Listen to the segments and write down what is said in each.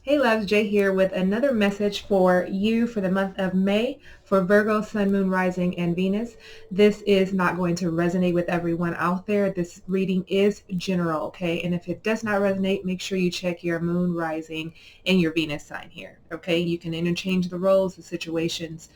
Hey loves, Jay here with another message for you for the month of May for Virgo, Sun, Moon, Rising, and Venus. This is not going to resonate with everyone out there. This reading is general, okay? And if it does not resonate, make sure you check your Moon, Rising, and your Venus sign here, okay? You can interchange the roles, the situations,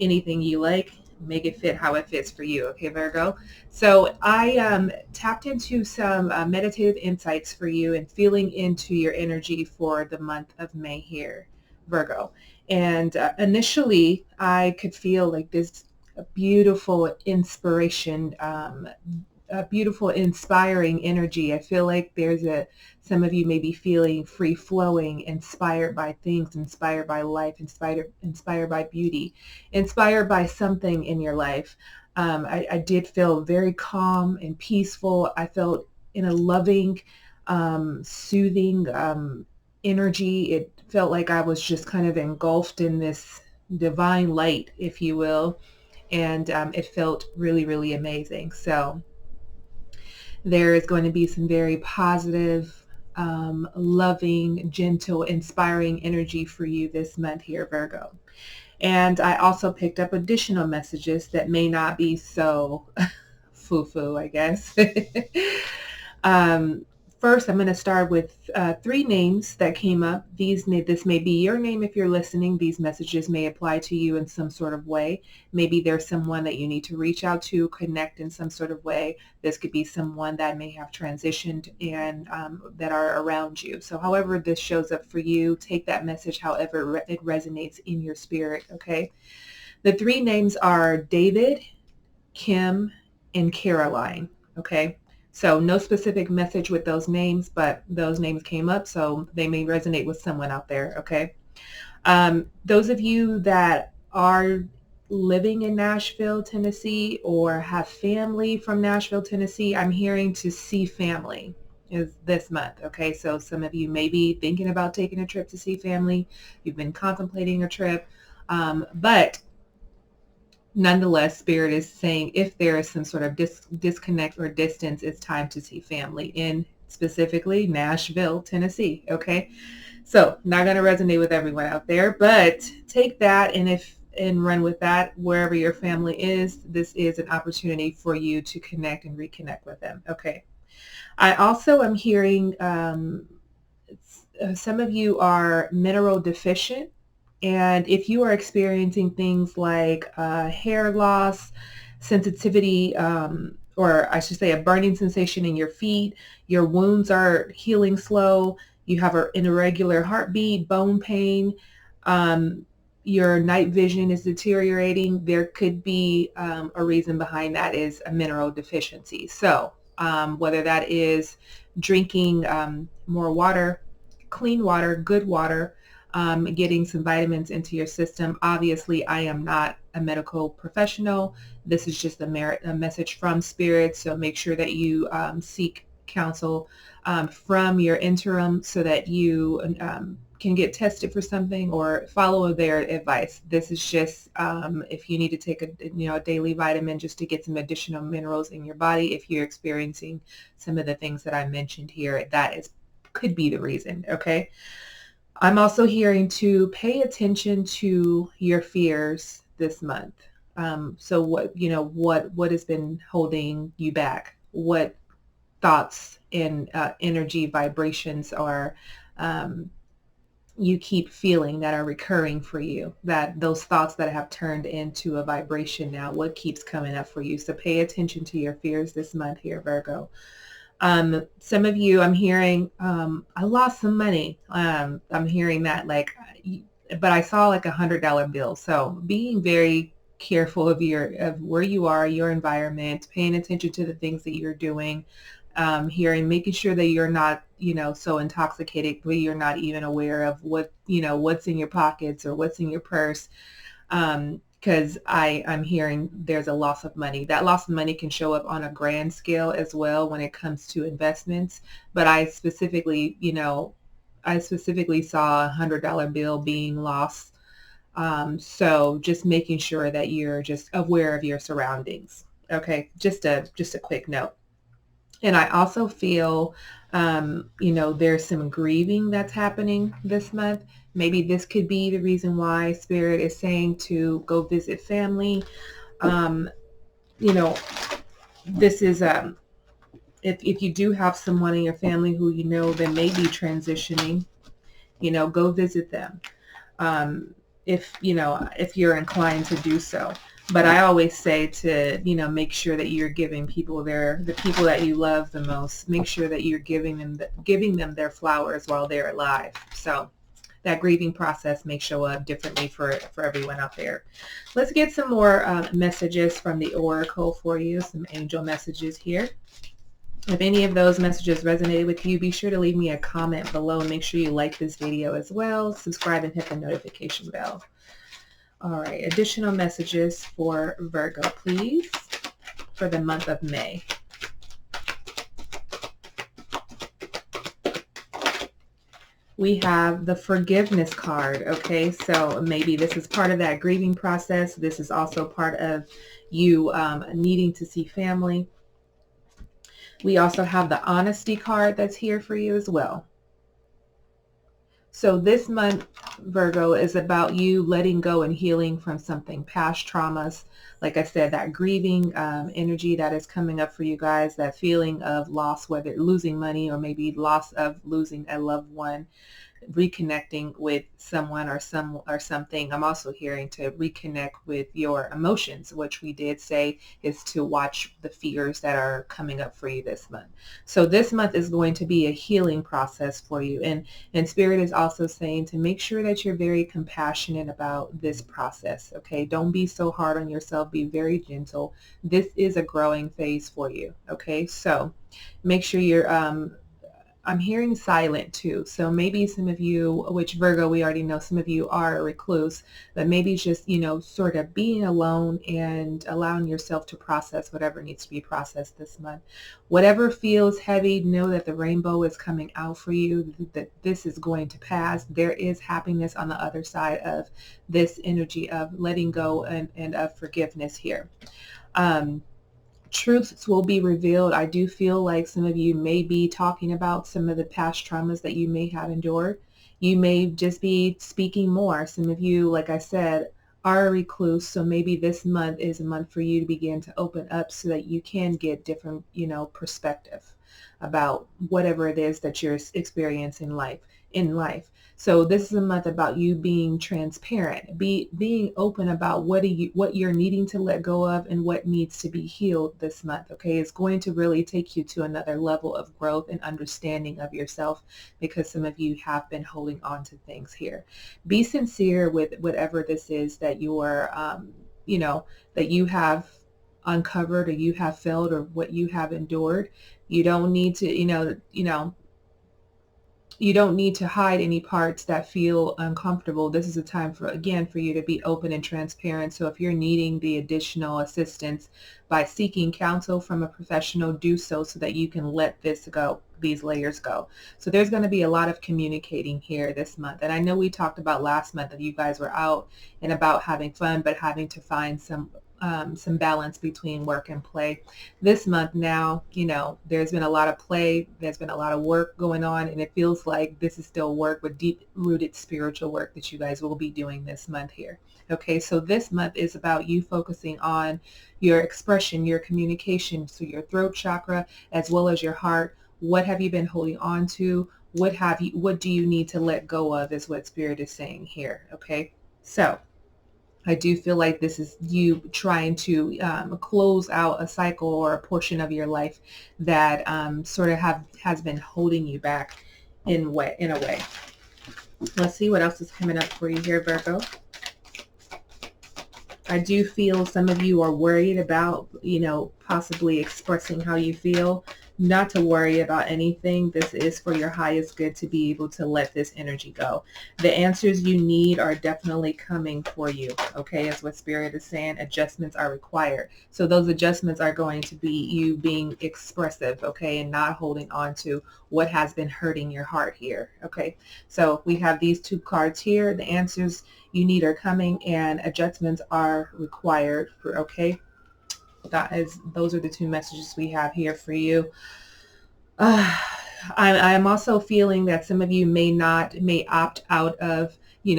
anything you like. Make it fit how it fits for you, okay, Virgo? So I tapped into some meditative insights for you and feeling into your energy for the month of May here, Virgo. And initially, I could feel like this beautiful inspiration, a beautiful, inspiring energy. I feel like some of you may be feeling free flowing, inspired by things, inspired by life, inspired by beauty, inspired by something in your life. I did feel very calm and peaceful. I felt in a loving, soothing energy. It felt like I was just kind of engulfed in this divine light, if you will. And it felt really, really amazing. So there is going to be some very positive, loving, gentle, inspiring energy for you this month here, Virgo. And I also picked up additional messages that may not be so foo-foo, I guess. um, First, I'm going to start with three names that came up. This may be your name if you're listening. These messages may apply to you in some sort of way. Maybe there's someone that you need to reach out to, connect in some sort of way. This could be someone that may have transitioned and that are around you. So however this shows up for you, take that message however it resonates in your spirit, okay? The three names are David, Kim, and Caroline, okay? So no specific message with those names, but those names came up, so they may resonate with someone out there, okay? Those of you that are living in Nashville, Tennessee, or have family from Nashville, Tennessee, I'm hearing to see family is this month, okay? So some of you may be thinking about taking a trip to see family. You've been contemplating a trip, but nonetheless, Spirit is saying if there is some sort of disconnect or distance, it's time to see family in specifically Nashville, Tennessee. Okay. So not going to resonate with everyone out there, but take that and run with that wherever your family is. This is an opportunity for you to connect and reconnect with them. Okay. I also am hearing some of you are mineral deficient. And if you are experiencing things like hair loss, sensitivity, or I should say a burning sensation in your feet, your wounds are healing slow, you have an irregular heartbeat, bone pain, um, your night vision is deteriorating, there could be a reason behind that is a mineral deficiency. So whether that is drinking more water, clean water, good water, getting some vitamins into your system. Obviously, I am not a medical professional. This is just a message from Spirit. So make sure that you seek counsel from your interim so that you can get tested for something or follow their advice. This is just if you need to take a daily vitamin just to get some additional minerals in your body. If you're experiencing some of the things that I mentioned here, could be the reason. Okay. I'm also hearing to pay attention to your fears this month. So what has been holding you back? What thoughts and energy vibrations are um, you keep feeling that are recurring for you? That those thoughts that have turned into a vibration now, what keeps coming up for you? So pay attention to your fears this month here, Virgo. Some of you, I'm hearing, I lost some money. I'm hearing that but I saw like $100 bill. So being very careful of where you are, your environment, paying attention to the things that you're doing, making sure that you're not, so intoxicated where you're not even aware of what's in your pockets or what's in your purse. Because I'm hearing there's a loss of money. That loss of money can show up on a grand scale as well when it comes to investments. But I specifically saw $100 bill being lost. So just making sure that you're just aware of your surroundings. Okay, just a quick note. And I also feel You know, there's some grieving that's happening this month. Maybe this could be the reason why Spirit is saying to go visit family. Um, you know, this is if you do have someone in your family who you know that may be transitioning, you know, go visit them. If you know, if you're inclined to do so. But I always say to, you know, make sure that you're giving people the people that you love the most, make sure that you're giving them their flowers while they're alive. So that grieving process may show up differently for everyone out there. Let's get some more messages from the Oracle for you, some angel messages here. If any of those messages resonated with you, be sure to leave me a comment below and make sure you like this video as well. Subscribe and hit the notification bell. All right, additional messages for Virgo, please, for the month of May. We have the forgiveness card, okay? So maybe this is part of that grieving process. This is also part of you needing to see family. We also have the honesty card that's here for you as well. So this month, Virgo, is about you letting go and healing from something, past traumas. Like I said, that grieving energy that is coming up for you guys, that feeling of loss, whether losing money or maybe loss of losing a loved one, reconnecting with someone or something. I'm also hearing to reconnect with your emotions, which we did say is to watch the fears that are coming up for you this month. So this month is going to be a healing process for you, and Spirit is also saying to make sure that you're very compassionate about this process. Okay, don't be so hard on yourself, be very gentle. This is a growing phase for you. Okay, so make sure you're I'm hearing silent too. So maybe some of you, which Virgo, we already know some of you are a recluse, but maybe just, you know, sort of being alone and allowing yourself to process whatever needs to be processed this month. Whatever feels heavy, know that the rainbow is coming out for you, that this is going to pass. There is happiness on the other side of this energy of letting go and of forgiveness here. Truths will be revealed. I do feel like some of you may be talking about some of the past traumas that you may have endured. You may just be speaking more. Some of you, like I said, are a recluse. So maybe this month is a month for you to begin to open up so that you can get different, you know, perspective about whatever it is that you're experiencing in life. So this is a month about you being transparent, being open about what you're needing to let go of and what needs to be healed this month. Okay, it's going to really take you to another level of growth and understanding of yourself, because some of you have been holding on to things here. Be sincere with whatever this is that you're, you know, that you have uncovered or you have felt or what you have endured. You don't need to, you don't need to hide any parts that feel uncomfortable. This is a time for, again, for you to be open and transparent. So if you're needing the additional assistance by seeking counsel from a professional, do so that you can let this go, these layers go. So there's going to be a lot of communicating here this month. And I know we talked about last month that you guys were out and about having fun, but having to find some balance between work and play. This month now, you know, there's been a lot of play, there's been a lot of work going on, and it feels like this is still work, with deep-rooted spiritual work that you guys will be doing this month here. Okay, so this month is about you focusing on your expression, your communication, so your throat chakra as well as your heart. What have you been holding on to? What do you need to let go of, is what Spirit is saying here. Okay, so I do feel like this is you trying to close out a cycle or a portion of your life that sort of has been holding you back in a way. Let's see what else is coming up for you here, Virgo. I do feel some of you are worried about, you know, possibly expressing how you feel. Not to worry about anything. This is for your highest good to be able to let this energy go. The answers you need are definitely coming for you. Okay, as what Spirit is saying, adjustments are required. So those adjustments are going to be you being expressive, okay, and not holding on to what has been hurting your heart here. Okay, so we have these two cards here. The answers you need are coming and adjustments are required for, okay. Those are the two messages we have here for you. Uh, I'm also feeling that some of you may opt out of,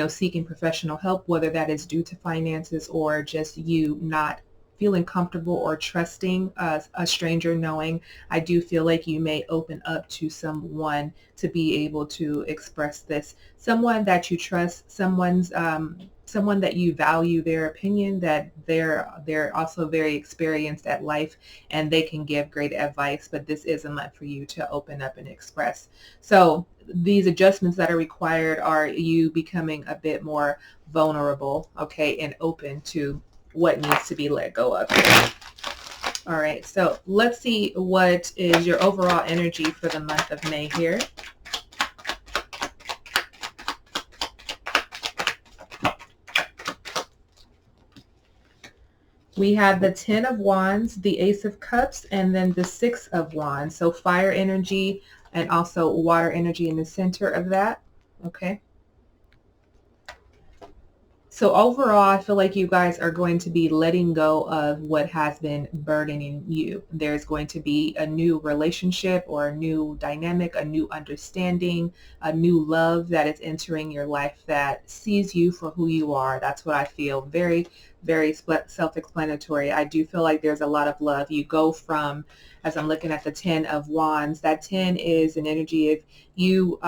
seeking professional help, whether that is due to finances or just you not feeling comfortable or trusting a stranger knowing. I do feel like you may open up to someone to be able to express this. Someone that you trust, someone that you value their opinion, that they're also very experienced at life and they can give great advice, but this is a month for you to open up and express. So these adjustments that are required are you becoming a bit more vulnerable, okay, and open to what needs to be let go of here. All right, so let's see what is your overall energy for the month of May here. We have the 10 of Wands, the Ace of Cups, and then the 6 of Wands. So fire energy and also water energy in the center of that. Okay. So overall, I feel like you guys are going to be letting go of what has been burdening you. There's going to be a new relationship or a new dynamic, a new understanding, a new love that is entering your life that sees you for who you are. That's what I feel. Very, very self-explanatory. I do feel like there's a lot of love. You go from, as I'm looking at the 10 of Wands, that 10 is an energy of you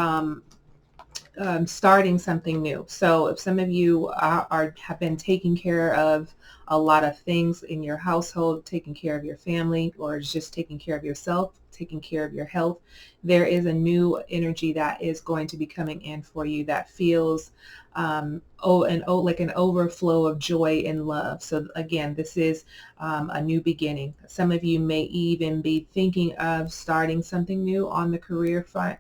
starting something new. So if some of you have been taking care of a lot of things in your household, taking care of your family, or just taking care of yourself, taking care of your health, there is a new energy that is going to be coming in for you that feels like an overflow of joy and love. So again, this is a new beginning. Some of you may even be thinking of starting something new on the career front,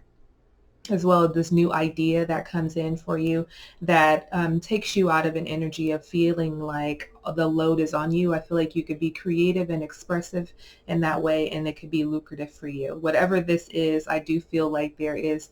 as well as this new idea that comes in for you that takes you out of an energy of feeling like the load is on you. I feel like you could be creative and expressive in that way, and it could be lucrative for you. Whatever this is, I do feel like there is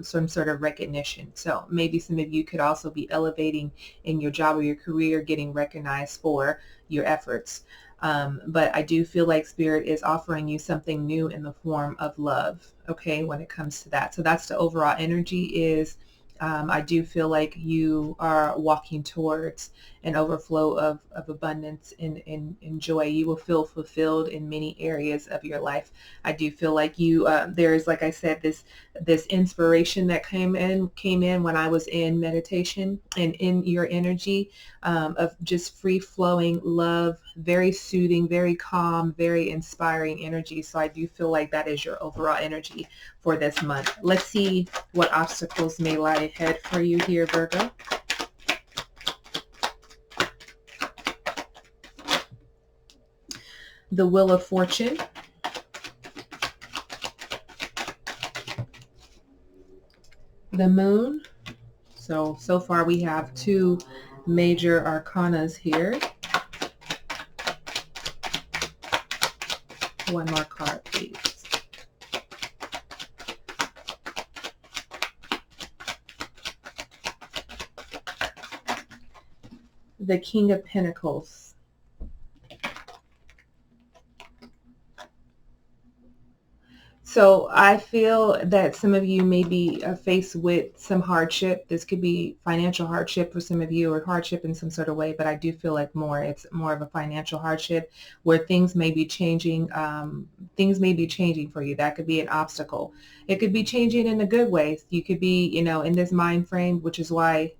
some sort of recognition. So maybe some of you could also be elevating in your job or your career, getting recognized for your efforts. But I do feel like Spirit is offering you something new in the form of love, okay, when it comes to that. So that's the overall energy is I do feel like you are walking towards an overflow of abundance and joy. You will feel fulfilled in many areas of your life. I do feel like you, there is, like I said, this inspiration that came in when I was in meditation and in your energy of just free flowing love, very soothing, very calm, very inspiring energy. So I do feel like that is your overall energy for this month. Let's see what obstacles may lie ahead for you here, Virgo. The Wheel of Fortune. The Moon. So far we have two major arcanas here. One more card, please. The King of Pentacles. So I feel that some of you may be faced with some hardship. This could be financial hardship for some of you, or hardship in some sort of way, but I do feel like it's more of a financial hardship where things may be changing. Things may be changing for you. That could be an obstacle. It could be changing in a good way. You could be, in this mind frame, which is why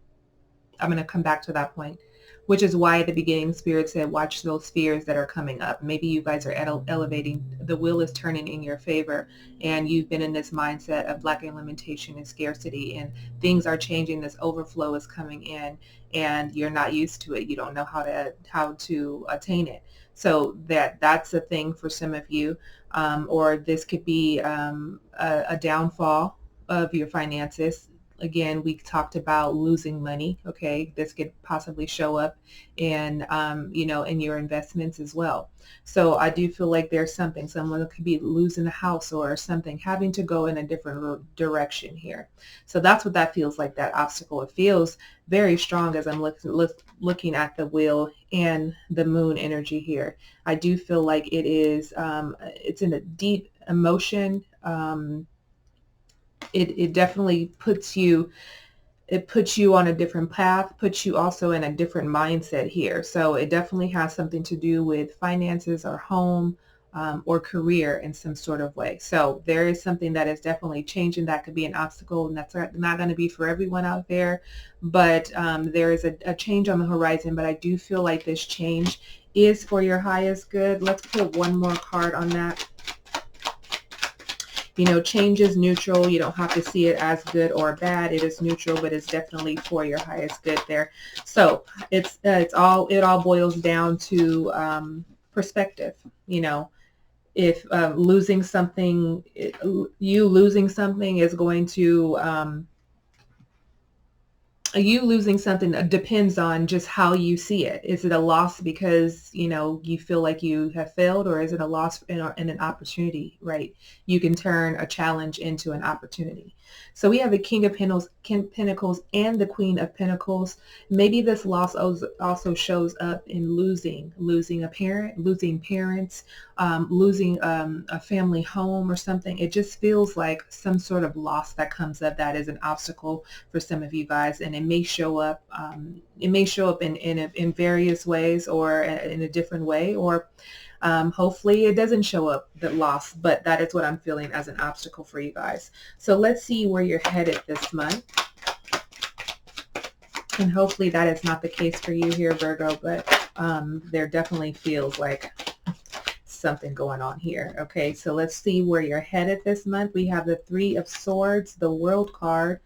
I'm going to come back to that point, which is why at the beginning Spirit said watch those fears that are coming up. Maybe you guys are elevating, the wheel is turning in your favor, and you've been in this mindset of lack and limitation and scarcity, and things are changing. This overflow is coming in and you're not used to it. You don't know how to attain it. So that's a thing for some of you, or this could be a downfall of your finances. Again, we talked about losing money. Okay, this could possibly show up in, in your investments as well. So I do feel like there's someone could be losing a house or something, having to go in a different direction here. So that's what that feels like, that obstacle. It feels very strong as I'm looking at the wheel and the moon energy here. I do feel like it is, it's in a deep emotion. It definitely puts you on a different path, puts you also in a different mindset here. So it definitely has something to do with finances or home, or career in some sort of way. So there is something that is definitely changing. That could be an obstacle, and that's not going to be for everyone out there. But there is a change on the horizon. But I do feel like this change is for your highest good. Let's put one more card on that. You know, change is neutral. You don't have to see it as good or bad. It is neutral, but it's definitely for your highest good there. So it all boils down to perspective. You know, if you losing something is going to you losing something that depends on just how you see it. Is it a loss because, you know, you feel like you have failed, or is it a loss in an opportunity, right? You can turn a challenge into an opportunity. So we have the King of Pentacles and the Queen of Pentacles. Maybe this loss also shows up in losing a parent, losing parents, losing a family home or something. It just feels like some sort of loss that comes up that is an obstacle for some of you guys, and it may show up. It may show up in various ways, or in a different way, or hopefully it doesn't show up, the loss, but that is what I'm feeling as an obstacle for you guys. So let's see where you're headed this month. And hopefully that is not the case for you here, Virgo, but there definitely feels like something going on here. Okay, so let's see where you're headed this month. We have the Three of Swords, the World card,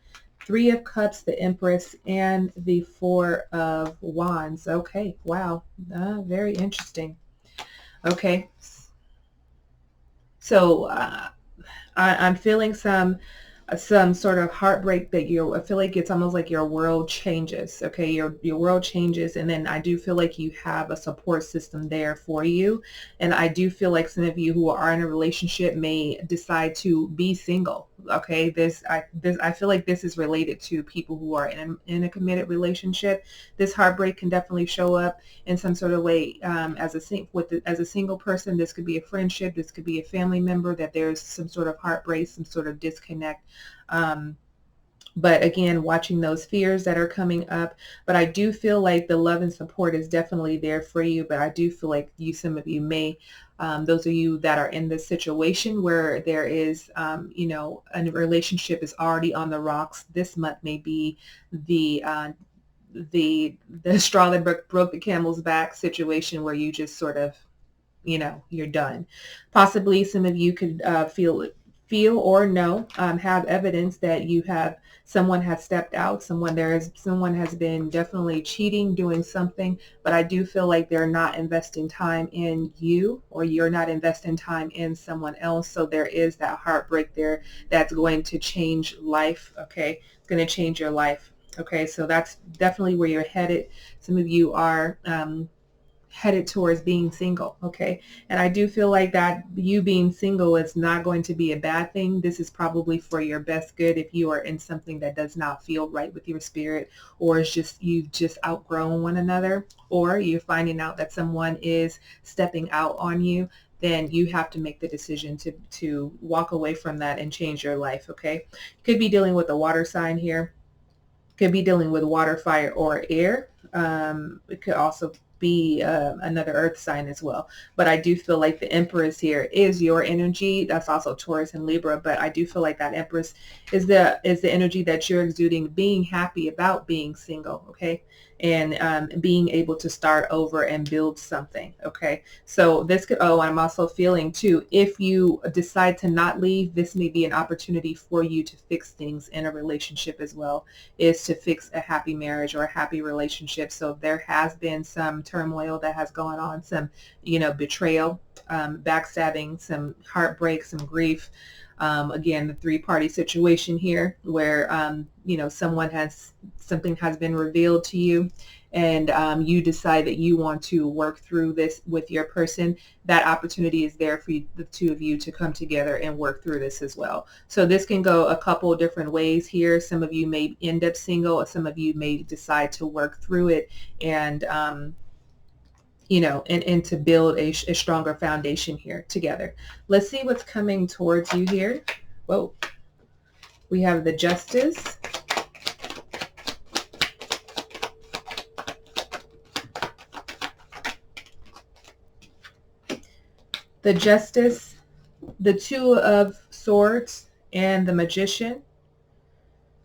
Three of Cups, the Empress, and the Four of Wands. Okay, wow, very interesting. Okay, so I'm feeling some sort of heartbreak that I feel like it's almost like your world changes. Okay, your world changes, and then I do feel like you have a support system there for you. And I do feel like some of you who are in a relationship may decide to be single. Okay, I feel like this is related to people who are in a committed relationship. This heartbreak can definitely show up in some sort of way, as a single person. This could be a friendship, this could be a family member, that there's some sort of heartbreak, some sort of disconnect. But again, watching those fears that are coming up. But I do feel like the love and support is definitely there for you. But I do feel like some of you may, those of you that are in this situation where there is, you know, a relationship is already on the rocks, this month may be the straw that broke the camel's back situation, where you just sort of, you know, you're done. Possibly some of you could feel or know, have evidence that someone has stepped out, someone has been definitely cheating, doing something, but I do feel like they're not investing time in you, or you're not investing time in someone else. So there is that heartbreak there that's going to change life. Okay, it's going to change your life. Okay, so that's definitely where you're headed. Some of you are headed towards being single. Okay, and I do feel like that you being single is not going to be a bad thing. This is probably for your best good if you are in something that does not feel right with your spirit, or it's just you've just outgrown one another, or you're finding out that someone is stepping out on you. Then you have to make the decision to walk away from that and change your life. Okay, could be dealing with a water sign here, could be dealing with water, fire, or air. It could also be another earth sign as well. But I do feel like the Empress here is your energy. That's also Taurus and Libra, but I do feel like that Empress is the energy that you're exuding, being happy about being single. Okay, and being able to start over and build something. Okay, so this could, I'm also feeling too, if you decide to not leave, this may be an opportunity for you to fix things in a relationship as well, is to fix a happy marriage or a happy relationship. So if there has been some turmoil that has gone on, some, you know, betrayal, backstabbing, some heartbreak, some grief. Again, the three-party situation here where, you know, something has been revealed to you, and you decide that you want to work through this with your person. That opportunity is there for you, the two of you, to come together and work through this as well. So this can go a couple different ways here. Some of you may end up single, or some of you may decide to work through it and and to build a stronger foundation here together. Let's see what's coming towards you here. Whoa. We have the Justice, the Justice, the Two of Swords, and the Magician.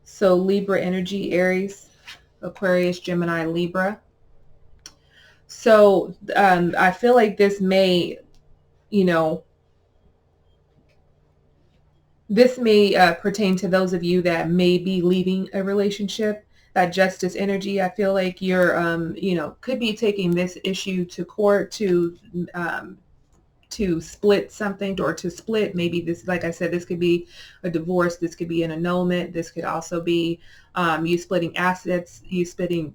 So Libra energy, Aries, Aquarius, Gemini, Libra. So I feel like this may, you know, this may pertain to those of you that may be leaving a relationship. That Justice energy, I feel like you're, could be taking this issue to court to split something, or to split. Maybe this, like I said, this could be a divorce. This could be an annulment. This could also be you splitting assets, you splitting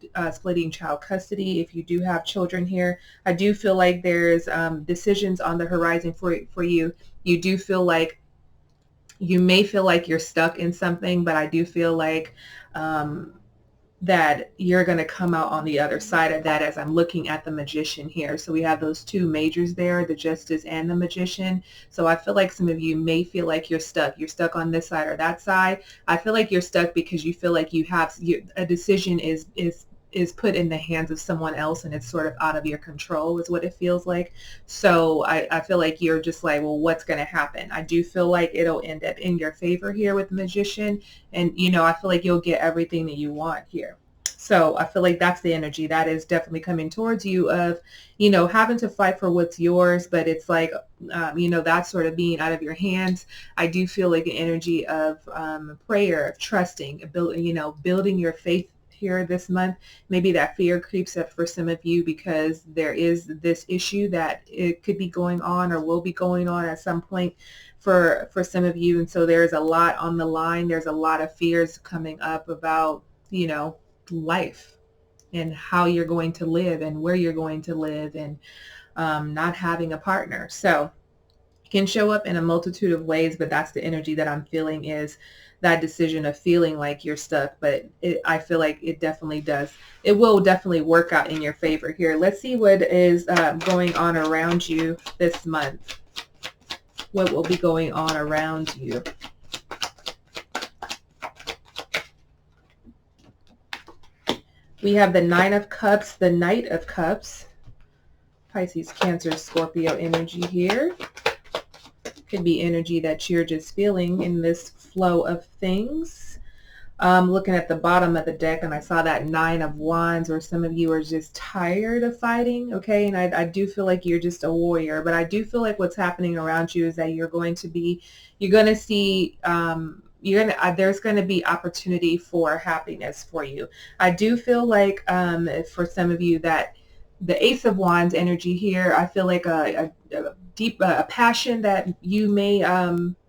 child custody. If you do have children here, I do feel like there's decisions on the horizon for you. You do feel like you may feel like you're stuck in something, but I do feel like that you're going to come out on the other side of that, as I'm looking at the Magician here. So we have those two majors there, the Justice and the Magician. So I feel like some of you may feel like you're stuck. You're stuck on this side or that side. I feel like you're stuck because you feel like a decision is put in the hands of someone else, and it's sort of out of your control is what it feels like. So I feel like you're just like, well, what's going to happen? I do feel like it'll end up in your favor here with the Magician. And, I feel like you'll get everything that you want here. So I feel like that's the energy that is definitely coming towards you of, having to fight for what's yours, but it's like, that's sort of being out of your hands. I do feel like an energy of prayer, of trusting, building your faith here this month. Maybe that fear creeps up for some of you because there is this issue that it could be going on or will be going on at some point for some of you. And so there's a lot on the line. There's a lot of fears coming up about, life and how you're going to live and where you're going to live, and not having a partner. So it can show up in a multitude of ways, but that's the energy that I'm feeling, is that decision of feeling like you're stuck. But I feel like it definitely does. It will definitely work out in your favor here. Let's see what is going on around you this month. What will be going on around you? We have the Nine of Cups, the Knight of Cups, Pisces, Cancer, Scorpio energy here. Could be energy that you're just feeling in this flow of things. Looking at the bottom of the deck, and I saw that Nine of Wands, or some of you are just tired of fighting, okay? And I do feel like you're just a warrior, but I do feel like what's happening around you is that you're going to see there's going to be opportunity for happiness for you. I do feel like for some of you that the Ace of Wands energy here, I feel like a deep passion that you may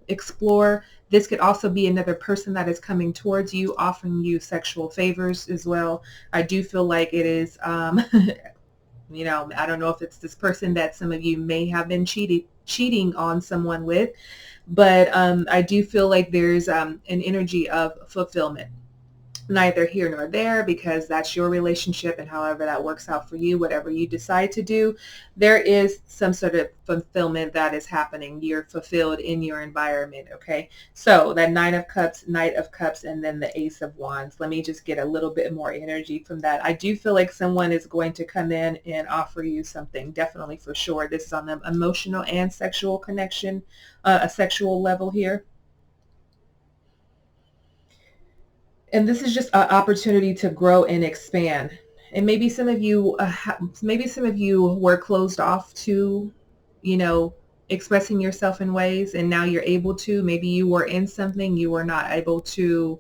explore. This could also be another person that is coming towards you, offering you sexual favors as well. I do feel like it is, I don't know if it's this person that some of you may have been cheating on someone with, but I do feel like there's an energy of fulfillment. Neither here nor there, because that's your relationship, and however that works out for you, whatever you decide to do, there is some sort of fulfillment that is happening. You're fulfilled in your environment, okay? So that Nine of Cups, Knight of Cups, and then the Ace of Wands. Let me just get a little bit more energy from that. I do feel like someone is going to come in and offer you something, definitely, for sure. This is on the emotional and sexual connection, a sexual level here. And this is just an opportunity to grow and expand. And maybe some of you, were closed off to, expressing yourself in ways, and now you're able to. Maybe you were in something, you were not able to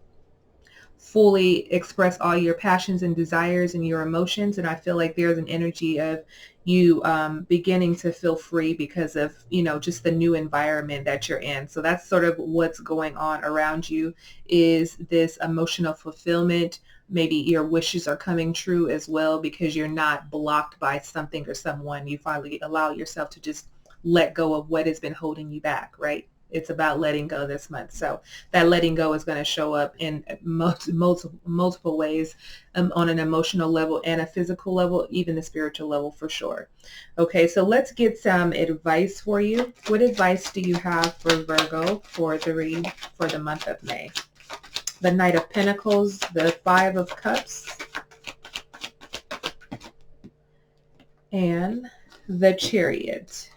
fully express all your passions and desires and your emotions. And I feel like there's an energy of you beginning to feel free because of, just the new environment that you're in. So that's sort of what's going on around you, is this emotional fulfillment. Maybe your wishes are coming true as well because you're not blocked by something or someone. You finally allow yourself to just let go of what has been holding you back, right? It's about letting go this month. So that letting go is going to show up in multiple ways, on an emotional level and a physical level, even the spiritual level for sure. Okay, so let's get some advice for you. What advice do you have for Virgo for the month of May? The Knight of Pentacles, the Five of Cups, and the Chariot.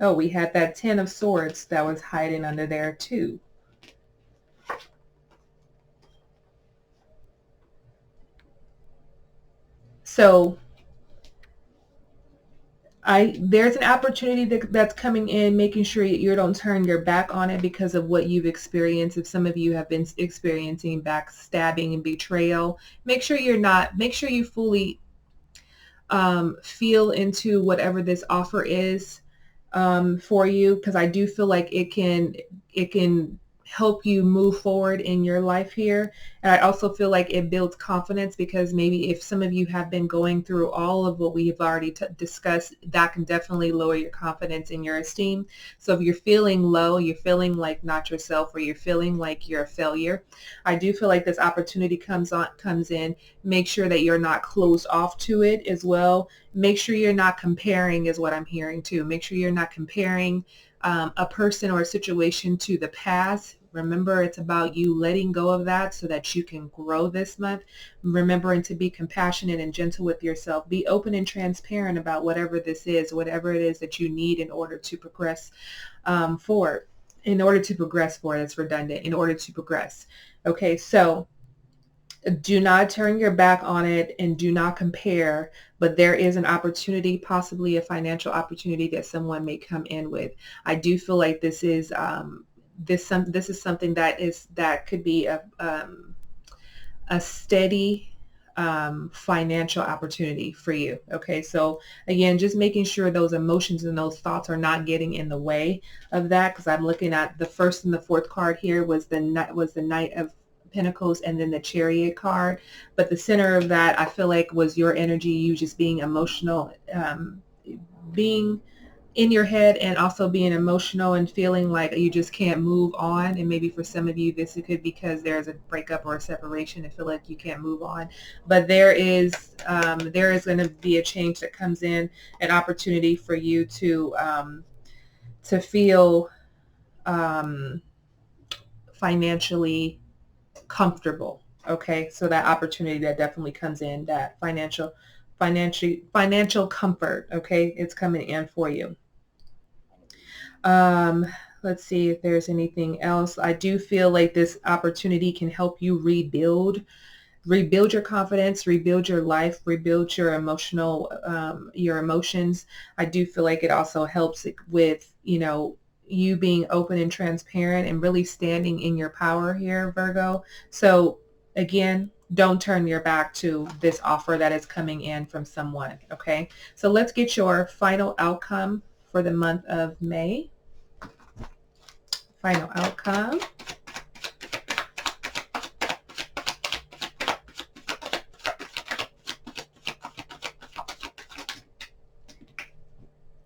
Oh, we had that Ten of Swords that was hiding under there too. So there's an opportunity that's coming in, making sure you don't turn your back on it because of what you've experienced. If some of you have been experiencing backstabbing and betrayal, make sure you fully feel into whatever this offer is for you, because I do feel like it can help you move forward in your life here. And I also feel like it builds confidence, because maybe if some of you have been going through all of what we've already discussed, that can definitely lower your confidence and your esteem. So if you're feeling low, you're feeling like not yourself, or you're feeling like you're a failure, I do feel like this opportunity comes in. Make sure that you're not closed off to it as well. Make sure you're not comparing, is what I'm hearing too. Make sure you're not comparing a person or a situation to the past. Remember, it's about you letting go of that so that you can grow this month. Remembering to be compassionate and gentle with yourself. Be open and transparent about whatever this is, whatever it is that you need in order to progress forward. In order to progress forward, it's redundant. In order to progress. Okay, so do not turn your back on it and do not compare, but there is an opportunity, possibly a financial opportunity that someone may come in with. I do feel like this is something that could be a steady financial opportunity for you. Okay, so again, just making sure those emotions and those thoughts are not getting in the way of that, because I'm looking at the first and the fourth card here was the Knight of Pentacles and then the Chariot card, but the center of that I feel like was your energy, you just being emotional, being in your head, and also being emotional and feeling like you just can't move on. And maybe for some of you this could be because there's a breakup or a separation and feel like you can't move on, but there is going to be a change that comes in, an opportunity for you to feel financially comfortable. Okay, so that opportunity that definitely comes in, that financial comfort. Okay, it's coming in for you. Let's see if there's anything else. I do feel like this opportunity can help you rebuild your confidence, rebuild your life, rebuild your your emotions. I do feel like it also helps with, you being open and transparent and really standing in your power here, Virgo. So again, don't turn your back to this offer that is coming in from someone. Okay, so let's get your final outcome for the month of May. Final outcome.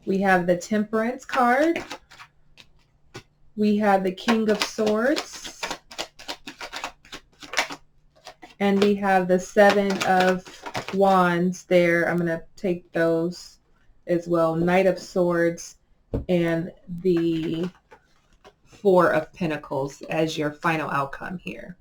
We have the Temperance card. We have the King of Swords. And we have the Seven of Wands there. I'm going to take those as well. Knight of Swords and the Four of Pentacles as your final outcome here.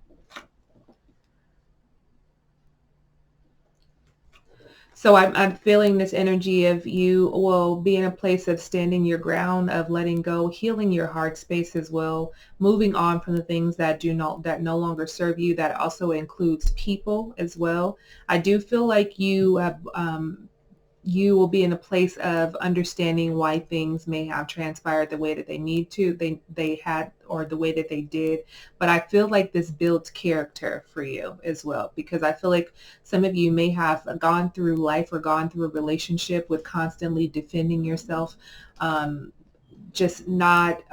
So I'm feeling this energy of you will be in a place of standing your ground, of letting go, healing your heart space as well, moving on from the things that no longer serve you. That also includes people as well. I do feel like you will be in a place of understanding why things may have transpired the way that they had, or the way that they did. But I feel like this builds character for you as well, because I feel like some of you may have gone through life or gone through a relationship with constantly defending yourself, just not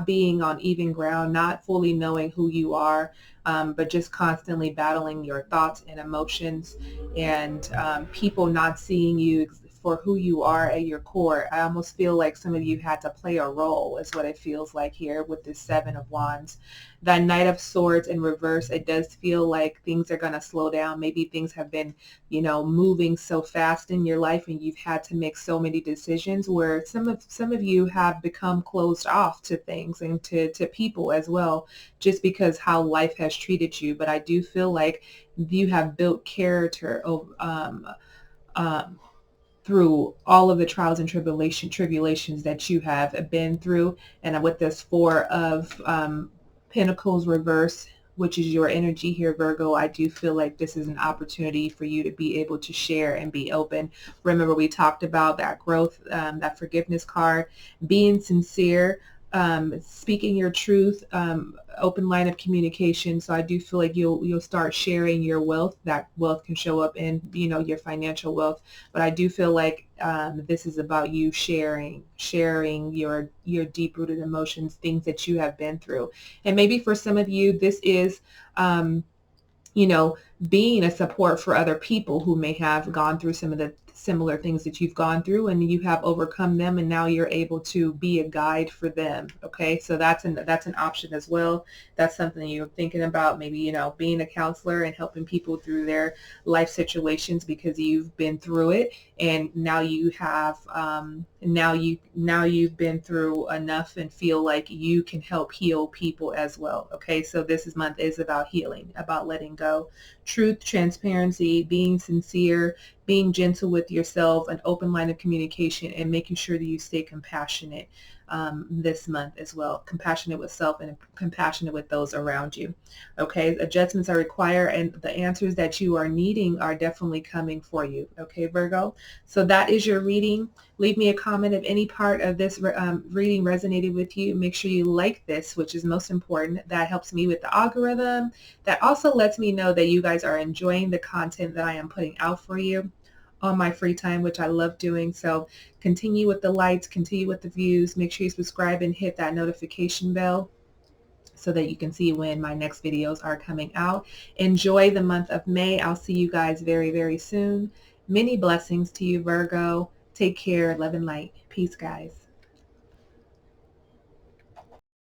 being on even ground, not fully knowing who you are, but just constantly battling your thoughts and emotions, and people not seeing you for who you are at your core. I almost feel like some of you had to play a role is what it feels like here with this Seven of Wands. That Knight of Swords in reverse, it does feel like things are going to slow down. Maybe things have been, moving so fast in your life and you've had to make so many decisions where some of you have become closed off to things and to people as well, just because how life has treated you. But I do feel like you have built character um, through all of the trials and tribulations that you have been through. And with this Four of Pentacles reverse, which is your energy here, Virgo, I do feel like this is an opportunity for you to be able to share and be open. Remember, we talked about that growth, that forgiveness card, being sincere, speaking your truth, open line of communication. So I do feel like you'll start sharing your wealth. That wealth can show up in, your financial wealth. But I do feel like this is about you sharing your deep rooted emotions, things that you have been through. And maybe for some of you, this is, you know, being a support for other people who may have gone through some of the similar things that you've gone through, and you have overcome them, and now you're able to be a guide for them. Okay, so that's an option as well. That's something you're thinking about, maybe, being a counselor and helping people through their life situations because you've been through it, and now you have now you've been through enough and feel like you can help heal people as well. Okay, so this month is about healing, about letting go, truth, transparency, being sincere, being gentle with yourself, an open line of communication, and making sure that you stay compassionate this month as well. Compassionate with self and compassionate with those around you. Okay, adjustments are required, and the answers that you are needing are definitely coming for you. Okay, Virgo. So that is your reading. Leave me a comment if any part of this reading resonated with you. Make sure you like this, which is most important. That helps me with the algorithm. That also lets me know that you guys are enjoying the content that I am putting out for you on my free time, which I love doing. So continue with the likes, continue with the views. Make sure you subscribe and hit that notification bell so that you can see when my next videos are coming out. Enjoy the month of May. I'll see you guys very, very soon. Many blessings to you, Virgo. Take care. Love and light. Peace, guys.